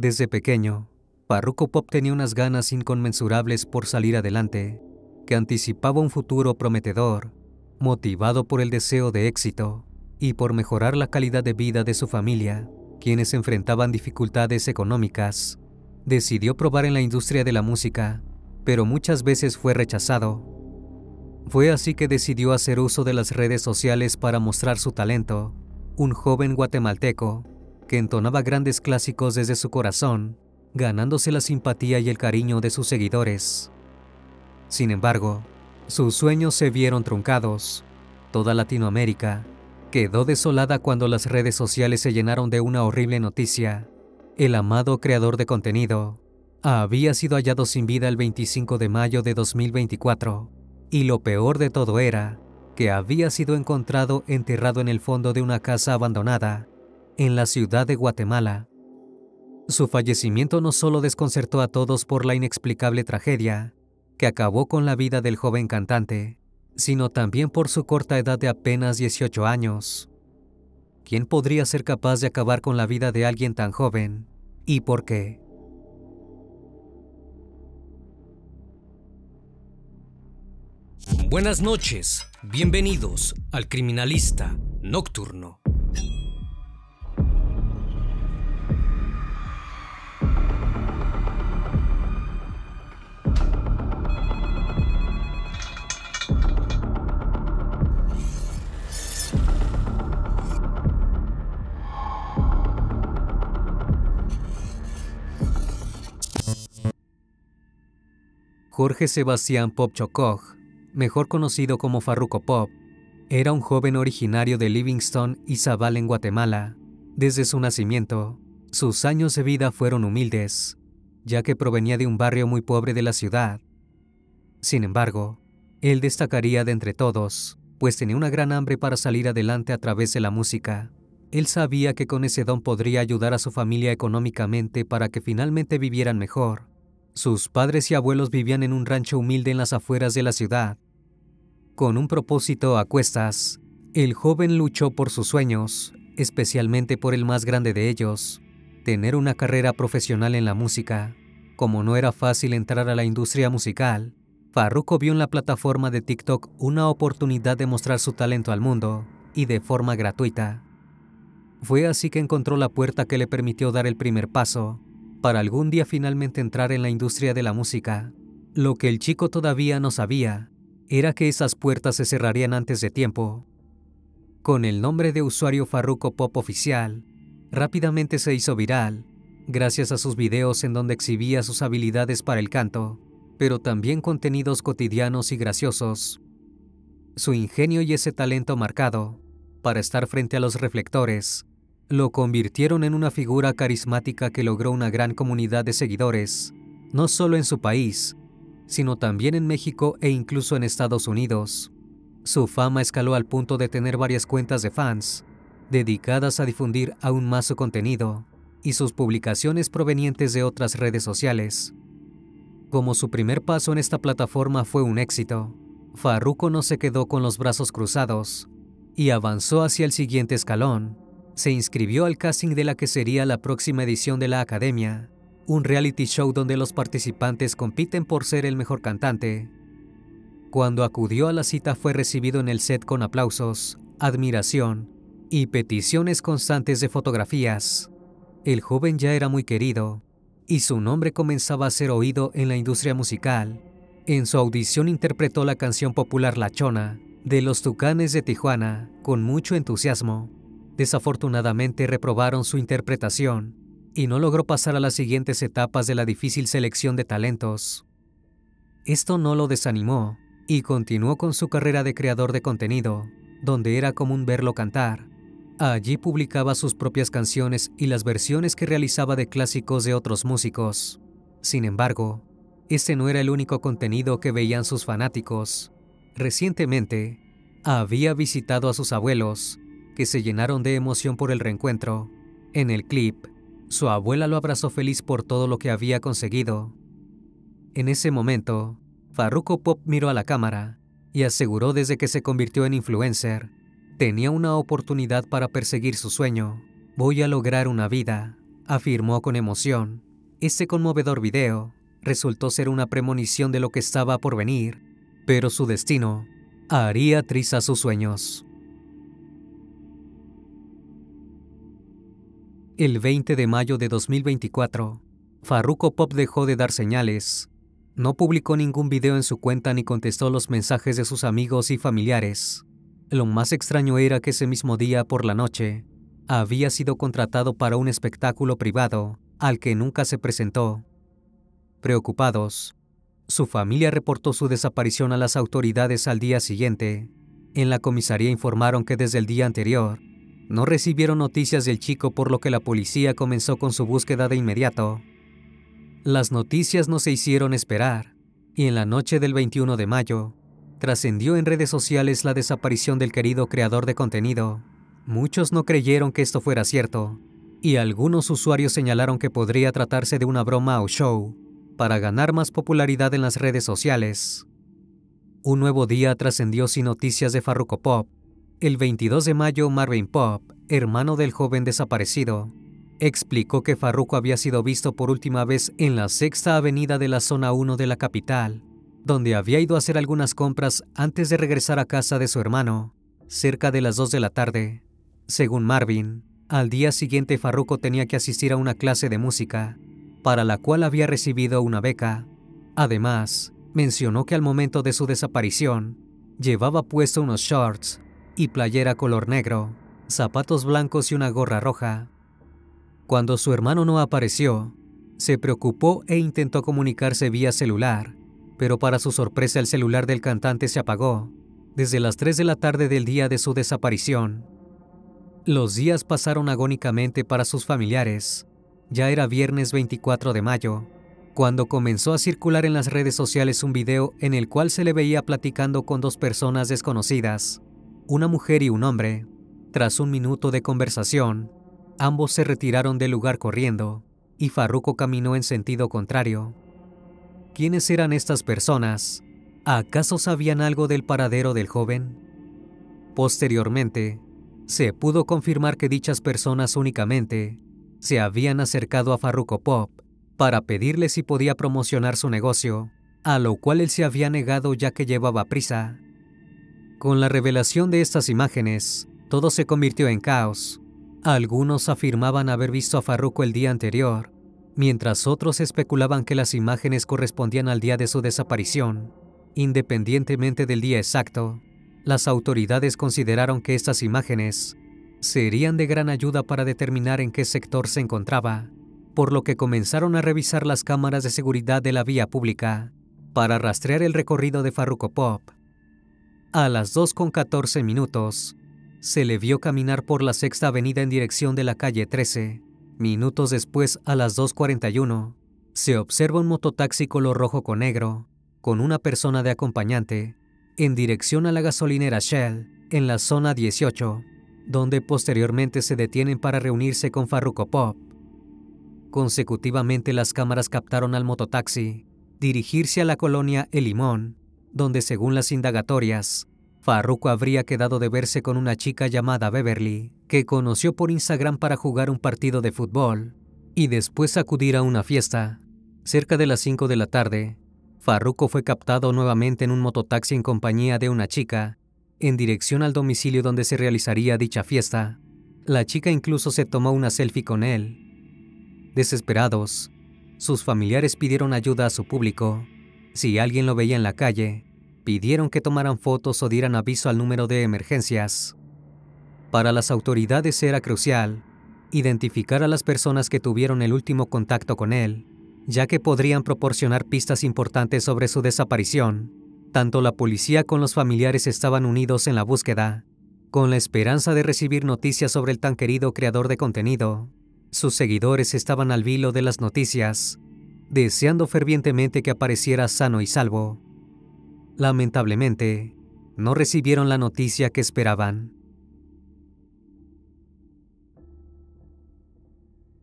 Desde pequeño, Farruko Pop tenía unas ganas inconmensurables por salir adelante, que anticipaba un futuro prometedor, motivado por el deseo de éxito y por mejorar la calidad de vida de su familia, quienes enfrentaban dificultades económicas. Decidió probar en la industria de la música, pero muchas veces fue rechazado. Fue así que decidió hacer uso de las redes sociales para mostrar su talento, un joven guatemalteco que entonaba grandes clásicos desde su corazón, ganándose la simpatía y el cariño de sus seguidores. Sin embargo, sus sueños se vieron truncados. Toda Latinoamérica quedó desolada cuando las redes sociales se llenaron de una horrible noticia. El amado creador de contenido había sido hallado sin vida el 25 de mayo de 2024, y lo peor de todo era que había sido encontrado enterrado en el fondo de una casa abandonada en la ciudad de Guatemala. Su fallecimiento no solo desconcertó a todos por la inexplicable tragedia que acabó con la vida del joven cantante, sino también por su corta edad de apenas 18 años. ¿Quién podría ser capaz de acabar con la vida de alguien tan joven? ¿Y por qué? Buenas noches, bienvenidos al Criminalista Nocturno. Jorge Sebastián Pop Chocoj, mejor conocido como Farruko Pop, era un joven originario de Livingston, Izabal en Guatemala. Desde su nacimiento, sus años de vida fueron humildes, ya que provenía de un barrio muy pobre de la ciudad. Sin embargo, él destacaría de entre todos, pues tenía una gran hambre para salir adelante a través de la música. Él sabía que con ese don podría ayudar a su familia económicamente para que finalmente vivieran mejor. Sus padres y abuelos vivían en un rancho humilde en las afueras de la ciudad. Con un propósito a cuestas, el joven luchó por sus sueños, especialmente por el más grande de ellos, tener una carrera profesional en la música. Como no era fácil entrar a la industria musical, Farruko vio en la plataforma de TikTok una oportunidad de mostrar su talento al mundo, y de forma gratuita. Fue así que encontró la puerta que le permitió dar el primer paso, para algún día finalmente entrar en la industria de la música. Lo que el chico todavía no sabía era que esas puertas se cerrarían antes de tiempo. Con el nombre de usuario Farruko Pop Oficial, rápidamente se hizo viral, gracias a sus videos en donde exhibía sus habilidades para el canto, pero también contenidos cotidianos y graciosos. Su ingenio y ese talento marcado para estar frente a los reflectores lo convirtieron en una figura carismática que logró una gran comunidad de seguidores, no solo en su país, sino también en México e incluso en Estados Unidos. Su fama escaló al punto de tener varias cuentas de fans, dedicadas a difundir aún más su contenido y sus publicaciones provenientes de otras redes sociales. Como su primer paso en esta plataforma fue un éxito, Farruko no se quedó con los brazos cruzados y avanzó hacia el siguiente escalón. Se inscribió al casting de la que sería la próxima edición de la Academia, un reality show donde los participantes compiten por ser el mejor cantante. Cuando acudió a la cita fue recibido en el set con aplausos, admiración y peticiones constantes de fotografías. El joven ya era muy querido, y su nombre comenzaba a ser oído en la industria musical. En su audición interpretó la canción popular La Chona, de los Tucanes de Tijuana, con mucho entusiasmo. Desafortunadamente reprobaron su interpretación y no logró pasar a las siguientes etapas de la difícil selección de talentos. Esto no lo desanimó y continuó con su carrera de creador de contenido, donde era común verlo cantar. Allí publicaba sus propias canciones y las versiones que realizaba de clásicos de otros músicos. Sin embargo, este no era el único contenido que veían sus fanáticos. Recientemente, había visitado a sus abuelos, que se llenaron de emoción por el reencuentro. En el clip, su abuela lo abrazó feliz por todo lo que había conseguido. En ese momento, Farruko Pop miró a la cámara y aseguró desde que se convirtió en influencer, tenía una oportunidad para perseguir su sueño. Voy a lograr una vida, afirmó con emoción. Este conmovedor video resultó ser una premonición de lo que estaba por venir, pero su destino haría trizas sus sueños. El 20 de mayo de 2024, Farruko Pop dejó de dar señales. No publicó ningún video en su cuenta ni contestó los mensajes de sus amigos y familiares. Lo más extraño era que ese mismo día por la noche, había sido contratado para un espectáculo privado al que nunca se presentó. Preocupados, su familia reportó su desaparición a las autoridades al día siguiente. En la comisaría informaron que desde el día anterior no recibieron noticias del chico, por lo que la policía comenzó con su búsqueda de inmediato. Las noticias no se hicieron esperar, y en la noche del 21 de mayo, trascendió en redes sociales la desaparición del querido creador de contenido. Muchos no creyeron que esto fuera cierto, y algunos usuarios señalaron que podría tratarse de una broma o show para ganar más popularidad en las redes sociales. Un nuevo día trascendió sin noticias de Farruko Pop. El 22 de mayo, Marvin Pop, hermano del joven desaparecido, explicó que Farruko había sido visto por última vez en la Sexta Avenida de la Zona 1 de la capital, donde había ido a hacer algunas compras antes de regresar a casa de su hermano, cerca de las 2 de la tarde. Según Marvin, al día siguiente Farruko tenía que asistir a una clase de música, para la cual había recibido una beca. Además, mencionó que al momento de su desaparición, llevaba puesto unos shorts y playera color negro, zapatos blancos y una gorra roja. Cuando su hermano no apareció, se preocupó e intentó comunicarse vía celular, pero para su sorpresa el celular del cantante se apagó desde las 3 de la tarde del día de su desaparición. Los días pasaron agónicamente para sus familiares. Ya era viernes 24 de mayo, cuando comenzó a circular en las redes sociales un video en el cual se le veía platicando con dos personas desconocidas, una mujer y un hombre. Tras un minuto de conversación, ambos se retiraron del lugar corriendo, y Farruko caminó en sentido contrario. ¿Quiénes eran estas personas? ¿Acaso sabían algo del paradero del joven? Posteriormente, se pudo confirmar que dichas personas únicamente se habían acercado a Farruko Pop para pedirle si podía promocionar su negocio, a lo cual él se había negado ya que llevaba prisa. Con la revelación de estas imágenes, todo se convirtió en caos. Algunos afirmaban haber visto a Farruko el día anterior, mientras otros especulaban que las imágenes correspondían al día de su desaparición. Independientemente del día exacto, las autoridades consideraron que estas imágenes serían de gran ayuda para determinar en qué sector se encontraba, por lo que comenzaron a revisar las cámaras de seguridad de la vía pública para rastrear el recorrido de Farruko Pop. A las 2:14 se le vio caminar por la Sexta Avenida en dirección de la calle 13. Minutos después, a las 2:41, se observa un mototaxi color rojo con negro, con una persona de acompañante, en dirección a la gasolinera Shell, en la zona 18, donde posteriormente se detienen para reunirse con Farruko Pop. Consecutivamente las cámaras captaron al mototaxi dirigirse a la colonia El Limón, donde según las indagatorias, Farruko habría quedado de verse con una chica llamada Beverly, que conoció por Instagram para jugar un partido de fútbol, y después acudir a una fiesta. Cerca de las 5 de la tarde, Farruko fue captado nuevamente en un mototaxi en compañía de una chica, en dirección al domicilio donde se realizaría dicha fiesta. La chica incluso se tomó una selfie con él. Desesperados, sus familiares pidieron ayuda a su público. Si alguien lo veía en la calle, pidieron que tomaran fotos o dieran aviso al número de emergencias. Para las autoridades era crucial identificar a las personas que tuvieron el último contacto con él, ya que podrían proporcionar pistas importantes sobre su desaparición. Tanto la policía como los familiares estaban unidos en la búsqueda, con la esperanza de recibir noticias sobre el tan querido creador de contenido. Sus seguidores estaban al hilo de las noticias, deseando fervientemente que apareciera sano y salvo. Lamentablemente, no recibieron la noticia que esperaban.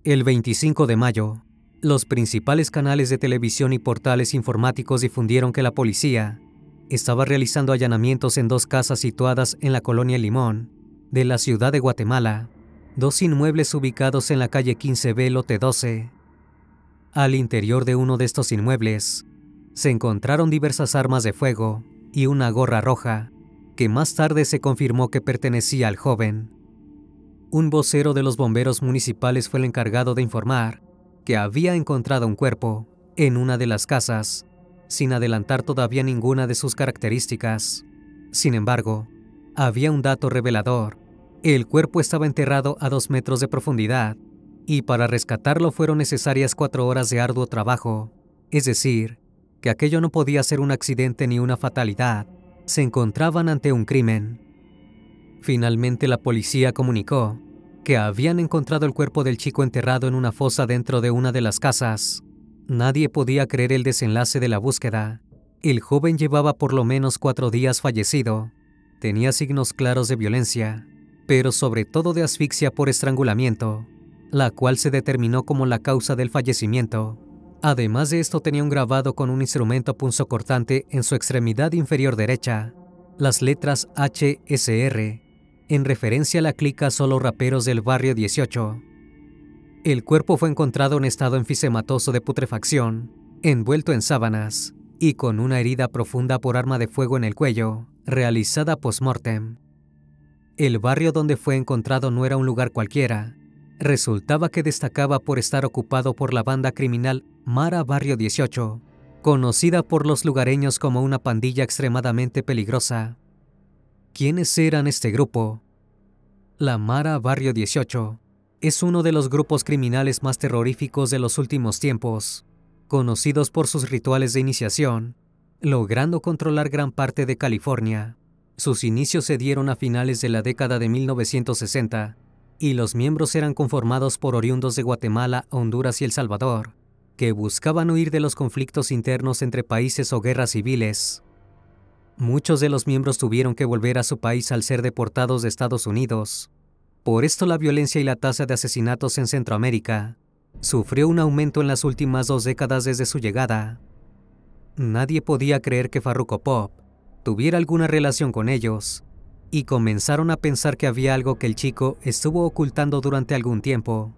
El 25 de mayo, los principales canales de televisión y portales informáticos difundieron que la policía estaba realizando allanamientos en dos casas situadas en la colonia Limón de la ciudad de Guatemala, 2 inmuebles ubicados en la calle 15B, lote 12. Al interior de uno de estos inmuebles, se encontraron diversas armas de fuego y una gorra roja, que más tarde se confirmó que pertenecía al joven. Un vocero de los bomberos municipales fue el encargado de informar que había encontrado un cuerpo en una de las casas, sin adelantar todavía ninguna de sus características. Sin embargo, había un dato revelador. El cuerpo estaba enterrado a 2 metros de profundidad, y para rescatarlo fueron necesarias 4 horas de arduo trabajo, es decir, que aquello no podía ser un accidente ni una fatalidad. Se encontraban ante un crimen. Finalmente la policía comunicó que habían encontrado el cuerpo del chico enterrado en una fosa dentro de una de las casas. Nadie podía creer el desenlace de la búsqueda. El joven llevaba por lo menos 4 días fallecido. Tenía signos claros de violencia, pero sobre todo de asfixia por estrangulamiento, la cual se determinó como la causa del fallecimiento. Además de esto, tenía un grabado con un instrumento punzocortante en su extremidad inferior derecha, las letras HSR, en referencia a la clica Solo Raperos del Barrio 18. El cuerpo fue encontrado en estado enfisematoso de putrefacción, envuelto en sábanas y con una herida profunda por arma de fuego en el cuello, realizada post-mortem. El barrio donde fue encontrado no era un lugar cualquiera. Resultaba que destacaba por estar ocupado por la banda criminal Mara Barrio 18, conocida por los lugareños como una pandilla extremadamente peligrosa. ¿Quiénes eran este grupo? La Mara Barrio 18 es uno de los grupos criminales más terroríficos de los últimos tiempos, conocidos por sus rituales de iniciación, logrando controlar gran parte de California. Sus inicios se dieron a finales de la década de 1960, y los miembros eran conformados por oriundos de Guatemala, Honduras y El Salvador, que buscaban huir de los conflictos internos entre países o guerras civiles. Muchos de los miembros tuvieron que volver a su país al ser deportados de Estados Unidos. Por esto la violencia y la tasa de asesinatos en Centroamérica sufrió un aumento en las últimas 2 décadas desde su llegada. Nadie podía creer que Farruko Pop tuviera alguna relación con ellos, y comenzaron a pensar que había algo que el chico estuvo ocultando durante algún tiempo.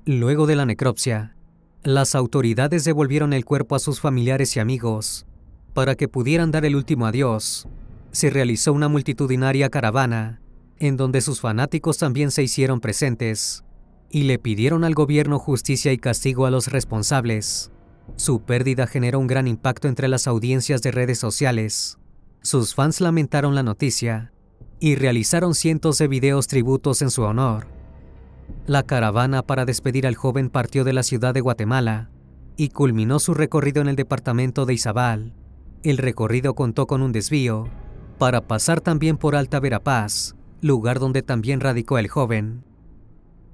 Luego de la necropsia, las autoridades devolvieron el cuerpo a sus familiares y amigos para que pudieran dar el último adiós. Se realizó una multitudinaria caravana en donde sus fanáticos también se hicieron presentes y le pidieron al gobierno justicia y castigo a los responsables. Su pérdida generó un gran impacto entre las audiencias de redes sociales. Sus fans lamentaron la noticia y realizaron cientos de videos tributos en su honor. La caravana para despedir al joven partió de la ciudad de Guatemala y culminó su recorrido en el departamento de Izabal. El recorrido contó con un desvío para pasar también por Alta Verapaz, lugar donde también radicó el joven.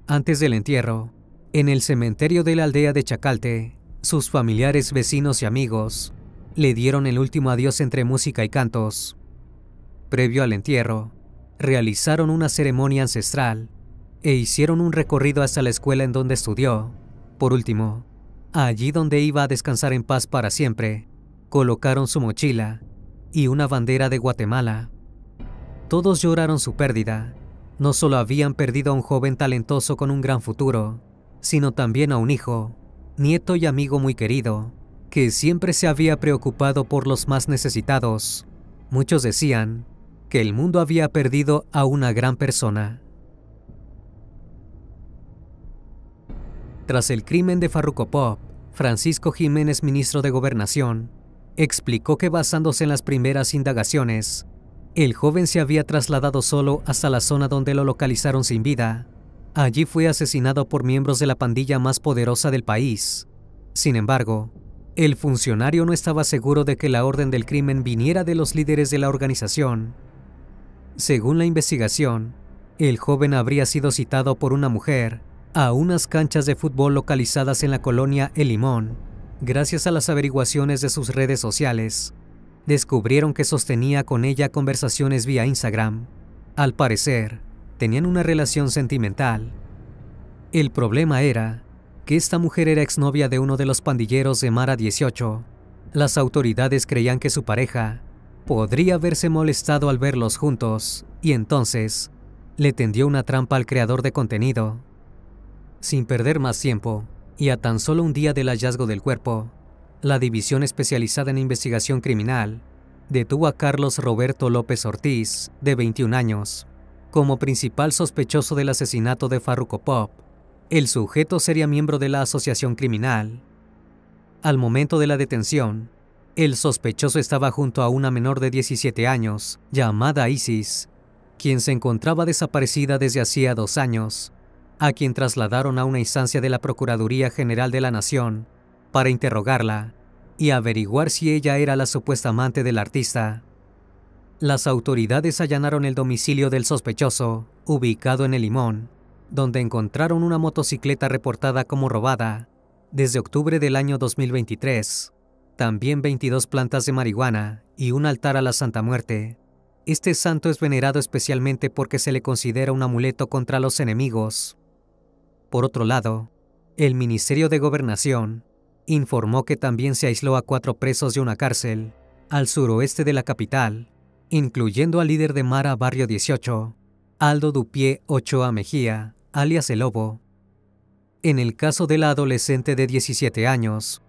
Antes del entierro, en el cementerio de la aldea de Chacalte, sus familiares, vecinos y amigos le dieron el último adiós entre música y cantos. Previo al entierro, realizaron una ceremonia ancestral e hicieron un recorrido hasta la escuela en donde estudió. Por último, allí donde iba a descansar en paz para siempre, colocaron su mochila y una bandera de Guatemala. Todos lloraron su pérdida. No solo habían perdido a un joven talentoso con un gran futuro, sino también a un hijo, nieto y amigo muy querido, que siempre se había preocupado por los más necesitados. Muchos decían que el mundo había perdido a una gran persona. Tras el crimen de Farruko Pop, Francisco Jiménez, ministro de Gobernación, explicó que basándose en las primeras indagaciones, el joven se había trasladado solo hasta la zona donde lo localizaron sin vida. Allí fue asesinado por miembros de la pandilla más poderosa del país. Sin embargo, el funcionario no estaba seguro de que la orden del crimen viniera de los líderes de la organización. Según la investigación, el joven habría sido citado por una mujer a unas canchas de fútbol localizadas en la colonia El Limón. Gracias a las averiguaciones de sus redes sociales, descubrieron que sostenía con ella conversaciones vía Instagram. Al parecer, tenían una relación sentimental. El problema era que esta mujer era exnovia de uno de los pandilleros de Mara 18. Las autoridades creían que su pareja podría haberse molestado al verlos juntos y entonces le tendió una trampa al creador de contenido. Sin perder más tiempo, y a tan solo un día del hallazgo del cuerpo, la División Especializada en Investigación Criminal detuvo a Carlos Roberto López Ortiz, de 21 años, como principal sospechoso del asesinato de Farruko Pop. El sujeto sería miembro de la asociación criminal. Al momento de la detención, el sospechoso estaba junto a una menor de 17 años, llamada Isis, quien se encontraba desaparecida desde hacía 2 años, a quien trasladaron a una instancia de la Procuraduría General de la Nación para interrogarla y averiguar si ella era la supuesta amante del artista. Las autoridades allanaron el domicilio del sospechoso, ubicado en El Limón, donde encontraron una motocicleta reportada como robada desde octubre del año 2023, también 22 plantas de marihuana y un altar a la Santa Muerte. Este santo es venerado especialmente porque se le considera un amuleto contra los enemigos. Por otro lado, el Ministerio de Gobernación informó que también se aisló a 4 presos de una cárcel al suroeste de la capital, incluyendo al líder de Mara Barrio 18, Aldo Dupié Ochoa Mejía, alias El Lobo. En el caso de la adolescente de 17 años,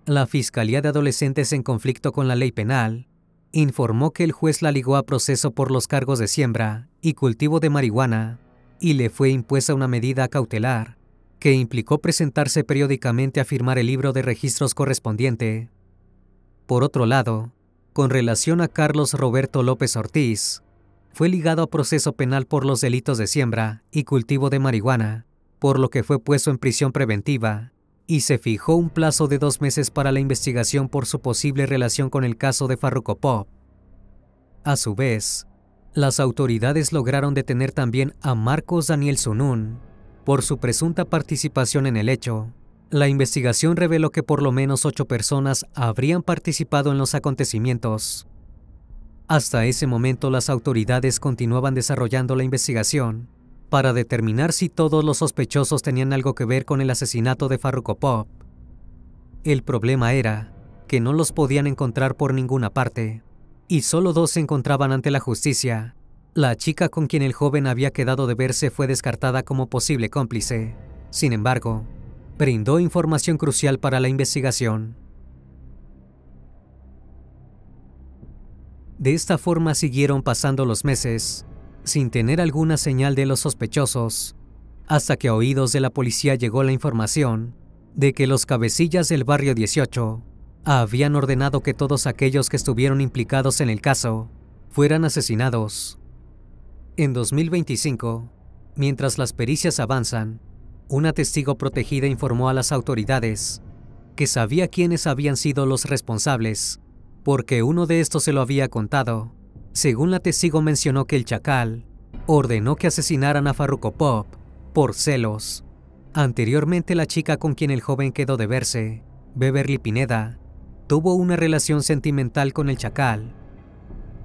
la Fiscalía de Adolescentes en Conflicto con la Ley Penal informó que el juez la ligó a proceso por los cargos de siembra y cultivo de marihuana y le fue impuesta una medida cautelar que implicó presentarse periódicamente a firmar el libro de registros correspondiente. Por otro lado, con relación a Carlos Roberto López Ortiz, fue ligado a proceso penal por los delitos de siembra y cultivo de marihuana, por lo que fue puesto en prisión preventiva, y se fijó un plazo de 2 meses para la investigación por su posible relación con el caso de Farruko Pop. A su vez, las autoridades lograron detener también a Marcos Daniel Zunún por su presunta participación en el hecho. La investigación reveló que por lo menos 8 personas habrían participado en los acontecimientos. Hasta ese momento las autoridades continuaban desarrollando la investigación para determinar si todos los sospechosos tenían algo que ver con el asesinato de Farruko Pop. El problema era que no los podían encontrar por ninguna parte, y solo 2 se encontraban ante la justicia. La chica con quien el joven había quedado de verse fue descartada como posible cómplice. Sin embargo, brindó información crucial para la investigación. De esta forma siguieron pasando los meses, sin tener alguna señal de los sospechosos, hasta que a oídos de la policía llegó la información de que los cabecillas del barrio 18 habían ordenado que todos aquellos que estuvieron implicados en el caso fueran asesinados. En 2025, mientras las pericias avanzan, una testigo protegida informó a las autoridades que sabía quiénes habían sido los responsables, porque uno de estos se lo había contado. Según la testigo mencionó que el Chacal ordenó que asesinaran a Farruko Pop por celos. Anteriormente la chica con quien el joven quedó de verse, Beverly Pineda, tuvo una relación sentimental con el Chacal.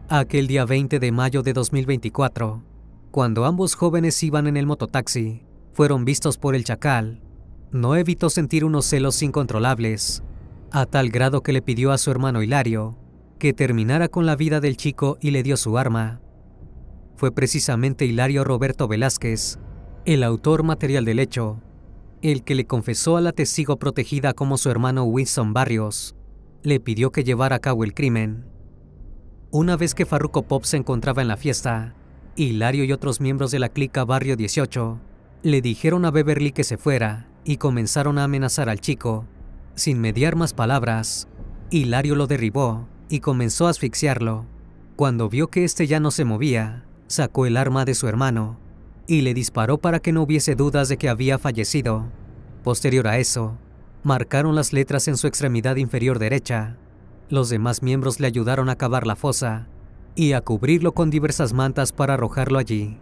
Aquel día 20 de mayo de 2024, cuando ambos jóvenes iban en el mototaxi, fueron vistos por el Chacal. No evitó sentir unos celos incontrolables, a tal grado que le pidió a su hermano Hilario que terminara con la vida del chico y le dio su arma. Fue precisamente Hilario Roberto Velázquez, el autor material del hecho, el que le confesó a la testigo protegida como su hermano Winston Barrios le pidió que llevara a cabo el crimen. Una vez que Farruko Pop se encontraba en la fiesta, Hilario y otros miembros de la clica Barrio 18 le dijeron a Beverly que se fuera y comenzaron a amenazar al chico. Sin mediar más palabras, Hilario lo derribó y comenzó a asfixiarlo. Cuando vio que este ya no se movía, sacó el arma de su hermano y le disparó para que no hubiese dudas de que había fallecido. Posterior a eso, marcaron las letras en su extremidad inferior derecha. Los demás miembros le ayudaron a cavar la fosa y a cubrirlo con diversas mantas para arrojarlo allí.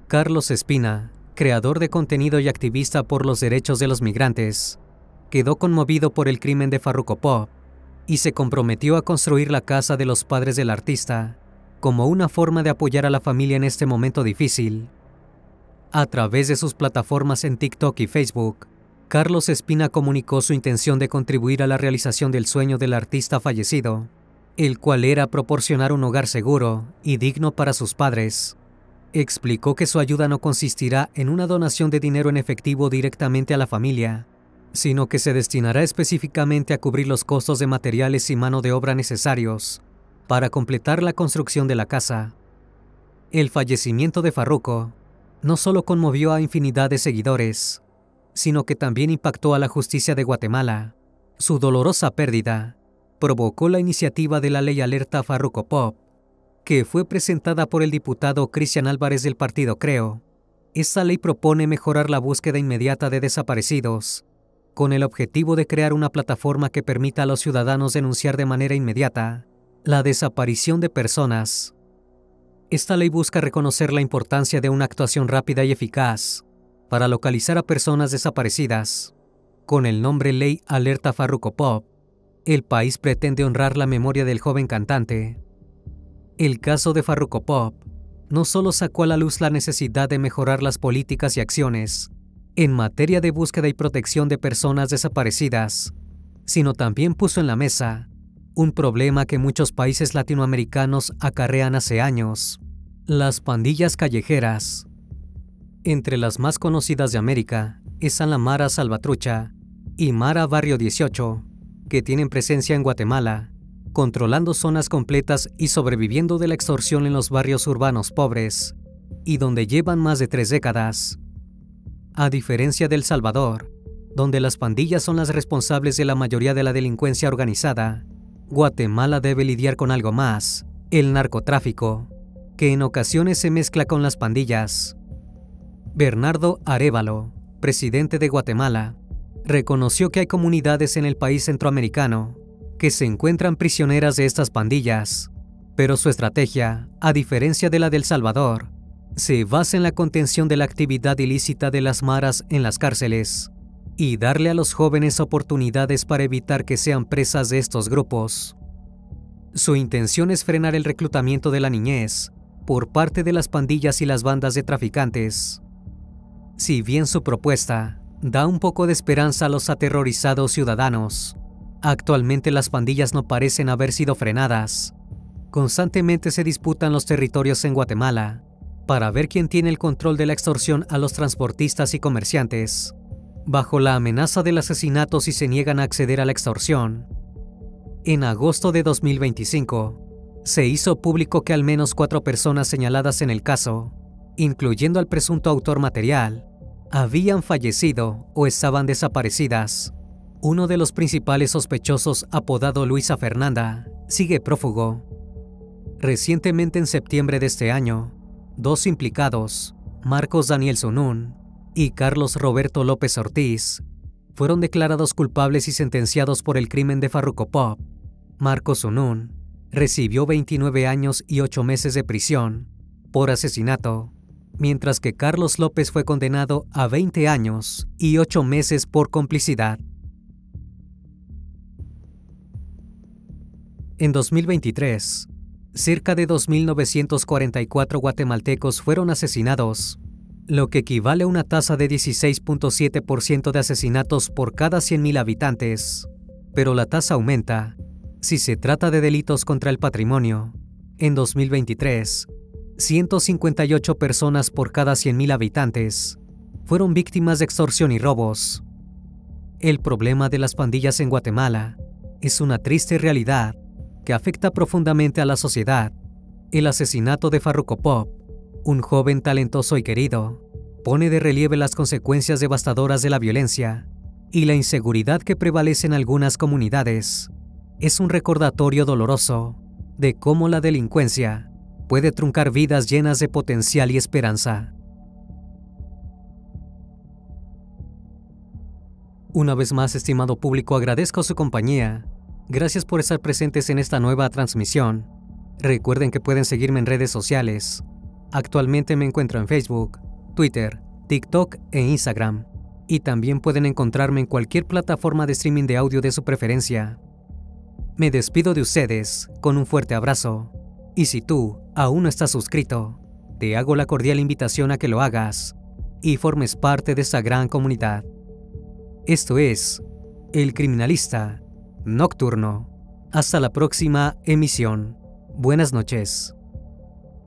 Carlos Espina, creador de contenido y activista por los derechos de los migrantes, quedó conmovido por el crimen de Farruko Pop y se comprometió a construir la casa de los padres del artista como una forma de apoyar a la familia en este momento difícil. A través de sus plataformas en TikTok y Facebook, Carlos Espina comunicó su intención de contribuir a la realización del sueño del artista fallecido el cual era proporcionar un hogar seguro y digno para sus padres. Explicó que su ayuda no consistirá en una donación de dinero en efectivo directamente a la familia, sino que se destinará específicamente a cubrir los costos de materiales y mano de obra necesarios para completar la construcción de la casa. El fallecimiento de Farruko no solo conmovió a infinidad de seguidores, sino que también impactó a la justicia de Guatemala. Su dolorosa pérdida provocó la iniciativa de la Ley Alerta Farruko Pop, que fue presentada por el diputado Cristian Álvarez del partido Creo. Esta ley propone mejorar la búsqueda inmediata de desaparecidos, con el objetivo de crear una plataforma que permita a los ciudadanos denunciar de manera inmediata la desaparición de personas. Esta ley busca reconocer la importancia de una actuación rápida y eficaz para localizar a personas desaparecidas. Con el nombre Ley Alerta Farruko Pop, el país pretende honrar la memoria del joven cantante. El caso de Farruko Pop no solo sacó a la luz la necesidad de mejorar las políticas y acciones en materia de búsqueda y protección de personas desaparecidas, sino también puso en la mesa un problema que muchos países latinoamericanos acarrean hace años: las pandillas callejeras. Entre las más conocidas de América están la Mara Salvatrucha y Mara Barrio 18, que tienen presencia en Guatemala, controlando zonas completas y sobreviviendo de la extorsión en los barrios urbanos pobres, y donde llevan más de 3 décadas. A diferencia de El Salvador, donde las pandillas son las responsables de la mayoría de la delincuencia organizada, Guatemala debe lidiar con algo más: el narcotráfico, que en ocasiones se mezcla con las pandillas. Bernardo Arévalo, presidente de Guatemala, reconoció que hay comunidades en el país centroamericano que se encuentran prisioneras de estas pandillas, pero su estrategia, a diferencia de la de El Salvador, se basa en la contención de la actividad ilícita de las maras en las cárceles y darle a los jóvenes oportunidades para evitar que sean presas de estos grupos. Su intención es frenar el reclutamiento de la niñez por parte de las pandillas y las bandas de traficantes. Si bien su propuesta da un poco de esperanza a los aterrorizados ciudadanos, actualmente las pandillas no parecen haber sido frenadas. Constantemente se disputan los territorios en Guatemala para ver quién tiene el control de la extorsión a los transportistas y comerciantes, bajo la amenaza del asesinato si se niegan a acceder a la extorsión. En agosto de 2025, se hizo público que al menos 4 personas señaladas en el caso, incluyendo al presunto autor material, habían fallecido o estaban desaparecidas. Uno de los principales sospechosos, apodado Luisa Fernanda, sigue prófugo. Recientemente, en septiembre de este año, 2 implicados, Marcos Daniel Sunún y Carlos Roberto López Ortiz, fueron declarados culpables y sentenciados por el crimen de Farruko Pop. Marcos Sunún recibió 29 años y 8 meses de prisión por asesinato, mientras que Carlos López fue condenado a 20 años y 8 meses por complicidad. En 2023, cerca de 2.944 guatemaltecos fueron asesinados, lo que equivale a una tasa de 16.7% de asesinatos por cada 100.000 habitantes. Pero la tasa aumenta si se trata de delitos contra el patrimonio. En 2023, 158 personas por cada 100.000 habitantes fueron víctimas de extorsión y robos. El problema de las pandillas en Guatemala es una triste realidad que afecta profundamente a la sociedad. El asesinato de Farruko Pop, un joven talentoso y querido, pone de relieve las consecuencias devastadoras de la violencia y la inseguridad que prevalece en algunas comunidades. Es un recordatorio doloroso de cómo la delincuencia puede truncar vidas llenas de potencial y esperanza. Una vez más, estimado público, agradezco su compañía. Gracias por estar presentes en esta nueva transmisión. Recuerden que pueden seguirme en redes sociales. Actualmente me encuentro en Facebook, Twitter, TikTok e Instagram. Y también pueden encontrarme en cualquier plataforma de streaming de audio de su preferencia. Me despido de ustedes con un fuerte abrazo. Y si tú aún no estás suscrito, te hago la cordial invitación a que lo hagas y formes parte de esta gran comunidad. Esto es El Criminalista Nocturno. Hasta la próxima emisión. Buenas noches.